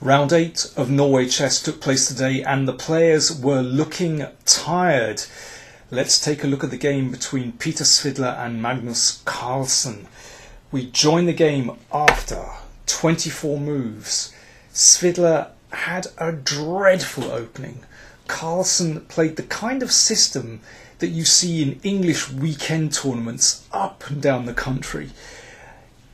Round 8 of Norway chess took place today and the players were looking tired. Let's take a look at the game between Peter Svidler and Magnus Carlsen. We joined the game after 24 moves. Svidler had a dreadful opening. Carlsen played the kind of system that you see in English weekend tournaments up and down the country.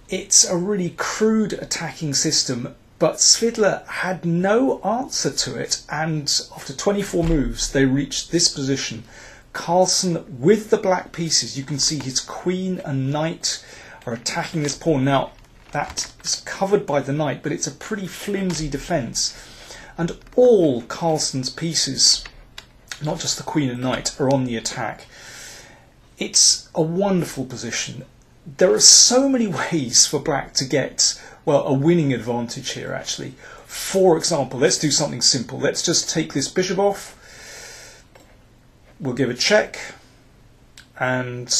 It's a really crude attacking system, but Svidler had no answer to it, and after 24 moves they reached this position. Carlsen with the black pieces, you can see his queen and knight are attacking this pawn. Now that is covered by the knight, but it's a pretty flimsy defence, and all Carlsen's pieces, not just the queen and knight, are on the attack. It's a wonderful position. There are so many ways for black to get, well, a winning advantage here actually. For example, let's do something simple. Let's just take this bishop off. We'll give a check and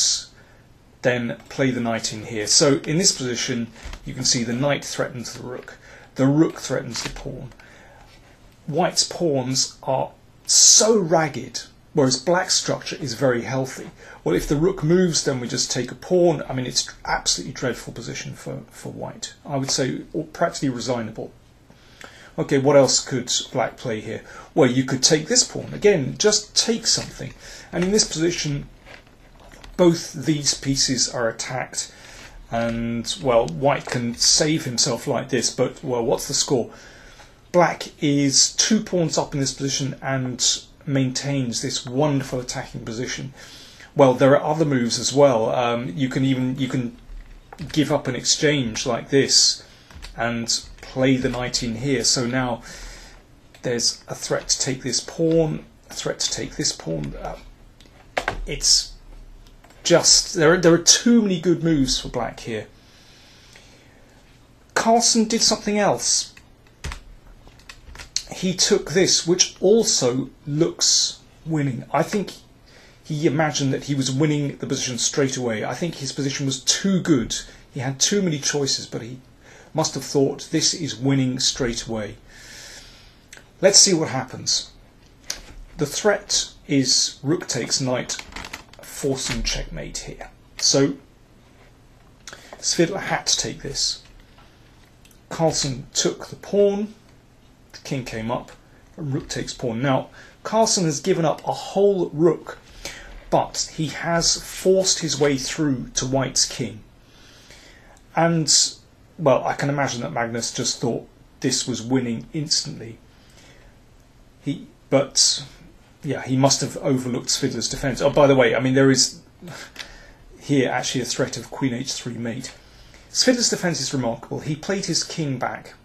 then play the knight in here. So in this position you can see the knight threatens the rook threatens the pawn. White's pawns are so ragged, whereas black's structure is very healthy. Well, if the rook moves, then we just take a pawn. I mean, it's absolutely dreadful position for white. I would say practically resignable. Okay, what else could black play here? Well, you could take this pawn. Again, just take something. And in this position, both these pieces are attacked. And, well, white can save himself like this, but, well, what's the score? Black is 2 pawns up in this position and maintains this wonderful attacking position. Well, there are other moves as well. You can give up an exchange like this and play the knight in here. So now there's a threat to take this pawn, a threat to take this pawn. It's just there are too many good moves for black here. Carlsen did something else. He took this, which also looks winning. I think he imagined that he was winning the position straight away. I think his position was too good. He had too many choices, but he must have thought this is winning straight away. Let's see what happens. The threat is rook takes knight, forcing checkmate here. So Svidler had to take this. Carlsen took the pawn. The king came up, and rook takes pawn. Now, Carlsen has given up a whole rook, but he has forced his way through to white's king. And, well, I can imagine that Magnus just thought this was winning instantly. But, yeah, he must have overlooked Svidler's defence. Oh, by the way, I mean, there is here actually a threat of queen h3 mate. Svidler's defence is remarkable. He played his king back.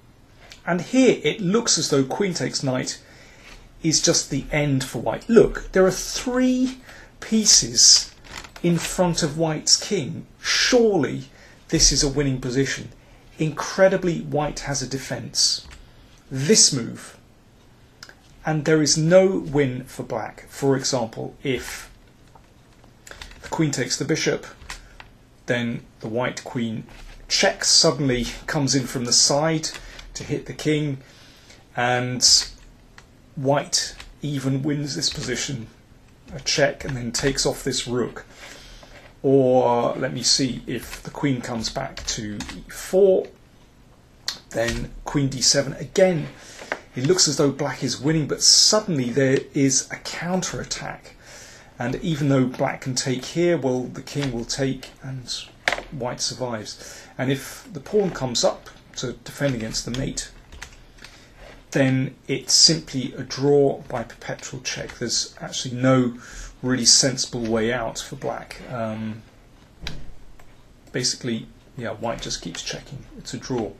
And here it looks as though queen takes knight is just the end for white. Look, there are 3 pieces in front of white's king. Surely this is a winning position. Incredibly, white has a defence. This move. And there is no win for black. For example, if the queen takes the bishop, then the white queen checks, suddenly comes in from the side to hit the king, and white even wins this position, a check, and then takes off this rook. Or let me see, if the queen comes back to e4, then queen d7 again. It looks as though black is winning, but suddenly there is a counter attack, and even though black can take here, well, the king will take and white survives. And if the pawn comes up to defend against the mate, then it's simply a draw by perpetual check. There's actually no really sensible way out for black. Basically, yeah, white just keeps checking. It's a draw.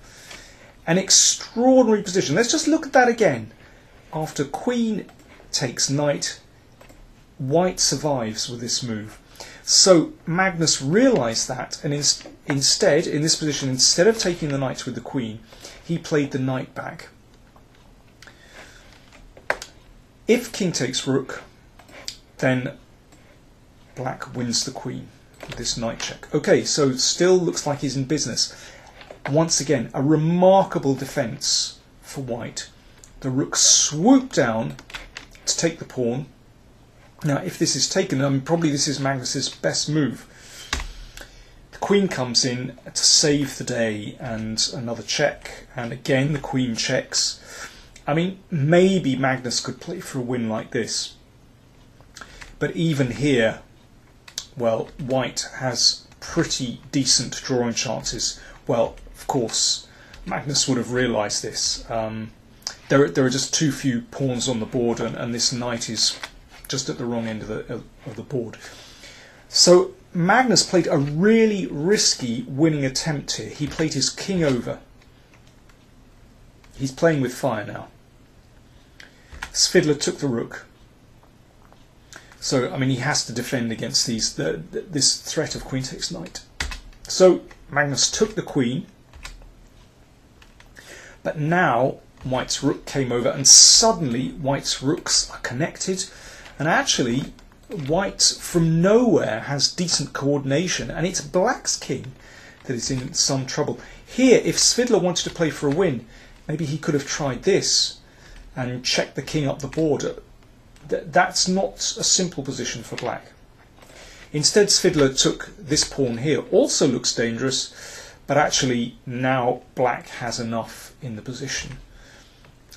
An extraordinary position. Let's just look at that again. After queen takes knight, white survives with this move. So Magnus realised that, and instead, in this position, instead of taking the knight with the queen, he played the knight back. If king takes rook, then black wins the queen with this knight check. Okay, so still looks like he's in business. Once again, a remarkable defence for white. The rook swooped down to take the pawn. Now, if this is taken, I mean, probably this is Magnus's best move. The queen comes in to save the day, and another check, and again the queen checks. I mean, maybe Magnus could play for a win like this. But even here, well, white has pretty decent drawing chances. Well, of course, Magnus would have realised this. There are just too few pawns on the board, and this knight is just at the wrong end of the board. So Magnus played a really risky winning attempt here. He played his king over. He's playing with fire now. Svidler took the rook. So, I mean, he has to defend against this threat of queen takes knight. So Magnus took the queen. But now white's rook came over, and suddenly white's rooks are connected. And actually, white from nowhere has decent coordination, and it's black's king that is in some trouble. Here, if Svidler wanted to play for a win, maybe he could have tried this and checked the king up the board. That's not a simple position for black. Instead, Svidler took this pawn here. Also looks dangerous, but actually now black has enough in the position.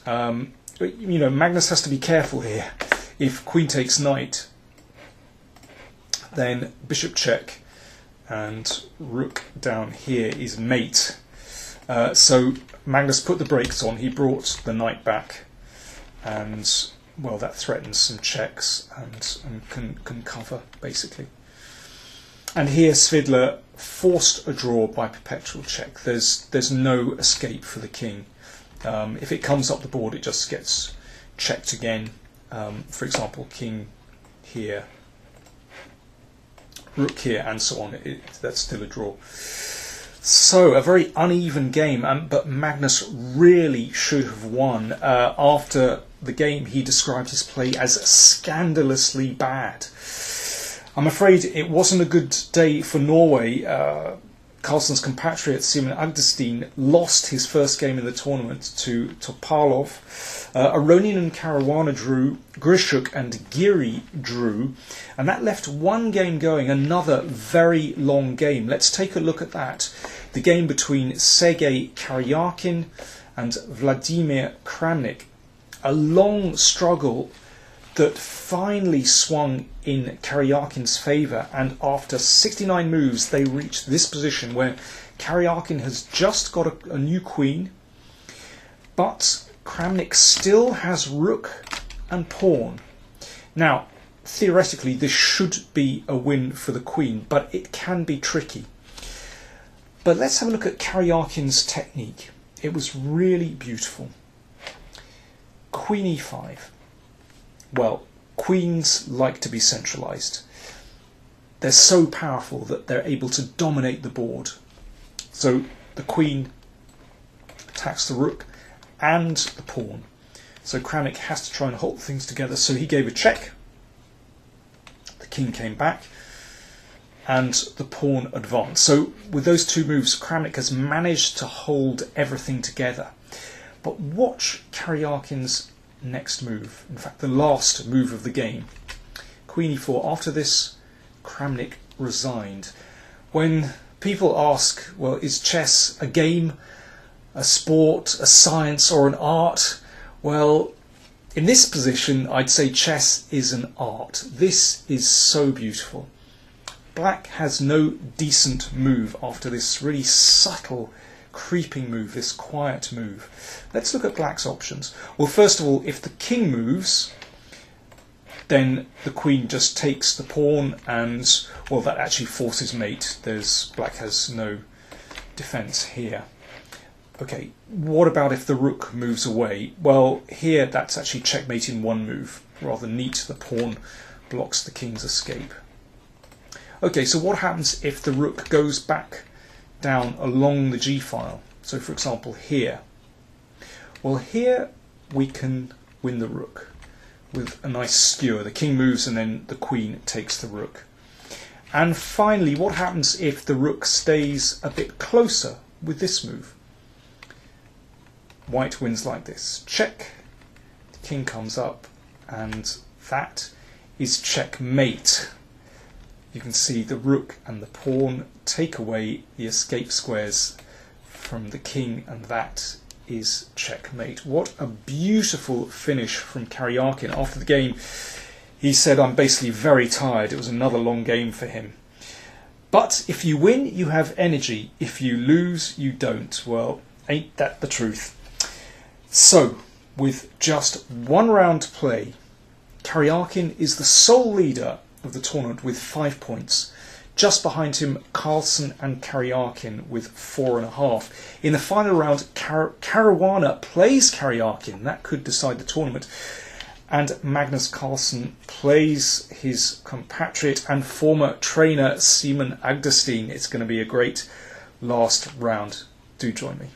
You know, Magnus has to be careful here. If queen takes knight, then bishop check, and rook down here is mate. So Magnus put the brakes on. He brought the knight back, and well, that threatens some checks and can cover basically. And here Svidler forced a draw by perpetual check. There's no escape for the king. If it comes up the board, it just gets checked again. For example, king here, rook here, and so on. That's still a draw. So a very uneven game, but Magnus really should have won. After the game, he described his play as scandalously bad. I'm afraid it wasn't a good day for Norway. Carlsen's compatriot Simon Agdestein lost his first game in the tournament to Topalov. Aronin and Caruana drew, Grishuk and Giri drew, and that left one game going, another very long game. Let's take a look at that. The game between Sergei Karjakin and Vladimir Kramnik. A long struggle that finally swung in Karjakin's favour, and after 69 moves they reached this position where Karjakin has just got a new queen, but Kramnik still has rook and pawn. Now, theoretically this should be a win for the queen, but it can be tricky. But let's have a look at Karjakin's technique. It was really beautiful. Queen e5. Well, queens like to be centralised. They're so powerful that they're able to dominate the board. So the queen attacks the rook and the pawn. So Kramnik has to try and hold things together. So he gave a check. The king came back and the pawn advanced. So with those two moves, Kramnik has managed to hold everything together. But watch Karjakin's next move, in fact the last move of the game. Queen e4. After this, Kramnik resigned. When people ask, well, is chess a game, a sport, a science or an art? Well, in this position I'd say chess is an art. This is so beautiful. Black has no decent move after this really subtle creeping move, this quiet move. Let's look at black's options. Well, first of all, if the king moves, then the queen just takes the pawn, and well, that actually forces mate. Black has no defense here. Okay, what about if the rook moves away? Well, here that's actually checkmate in one move. Rather neat, the pawn blocks the king's escape. Okay, so what happens if the rook goes back down along the g-file? So for example here. Well, here we can win the rook with a nice skewer. The king moves and then the queen takes the rook. And finally, what happens if the rook stays a bit closer with this move? white wins like this. Check. The king comes up, and that is checkmate. You can see the rook and the pawn take away the escape squares from the king, and that is checkmate. What a beautiful finish from Karjakin. After the game, he said, "I'm basically very tired." It was another long game for him. But if you win, you have energy. If you lose, you don't. Well, ain't that the truth? So, with just one round to play, Karjakin is the sole leader of the tournament with 5 points. Just behind him, Carlsen and Karjakin with 4.5. In the final round, Caruana plays Karjakin. That could decide the tournament. And Magnus Carlsen plays his compatriot and former trainer Simon Agderstein. It's going to be a great last round. Do join me.